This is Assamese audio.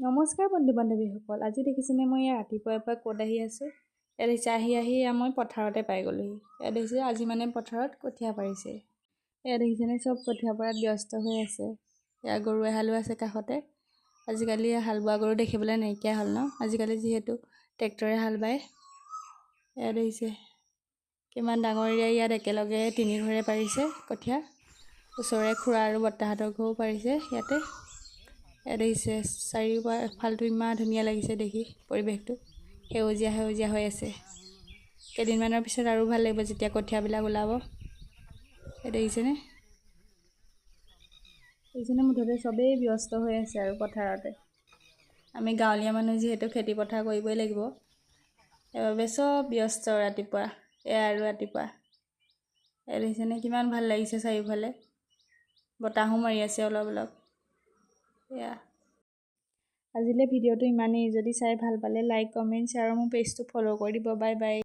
নমস্কাৰ বন্ধু বান্ধৱীসকল, আজি দেখিছেনে মই ইয়াৰ ৰাতিপুৱাৰ পৰা ক'ত আহি আছোঁ। ইয়াত দেখিছে আহি মই পথাৰতে পাই গ'লোহি। ইয়াত দেখিছে আজি মানে পথাৰত কঠীয়া পাৰিছে। ইয়াত দেখিছেনে চব কঠীয়া পৰাত ব্যস্ত হৈ আছে। ইয়াৰ গৰু এহালো আছে কাষতে। আজিকালি হাল বোৱা গৰু দেখিবলৈ নাইকিয়া হ'ল ন, আজিকালি যিহেতু ট্ৰেক্টৰে হাল বায়। ইয়াত দেখিছে কিমান ডাঙৰীয়া ইয়াত একেলগে তিনি ঘৰে পাৰিছে কঠীয়া। ওচৰৰে খুৰা আৰু বৰ্তাহঁতৰ ঘৰো পাৰিছে ইয়াতে। ইয়াত দেখিছে চাৰিওফালটো ইমান ধুনীয়া লাগিছে দেখি, পৰিৱেশটো সেউজীয়া সেউজীয়া হৈ আছে। কেইদিনমানৰ পিছত আৰু ভাল লাগিব যেতিয়া কঠীয়াবিলাক ওলাব। ইয়াত দেখিছেনে মুঠতে চবেই ব্যস্ত হৈ আছে আৰু পথাৰতে। আমি গাঁৱলীয়া মানুহ যিহেতু খেতি পথাৰ কৰিবই লাগিব, সেইবাবে চব ব্যস্ত ৰাতিপুৱা। ৰাতিপুৱা ইয়াত দেখিছেনে কিমান ভাল লাগিছে চাৰিওফালে, বতাহো মাৰি আছে অলপ অলপ। আজিলৈ ভিডিঅ'টো ইমানেই। যদি চাই ভাল পালে লাইক, কমেণ্ট, শ্বেয়াৰ আৰু মোৰ পেজটো ফ'ল' কৰি দিব। Bye bye.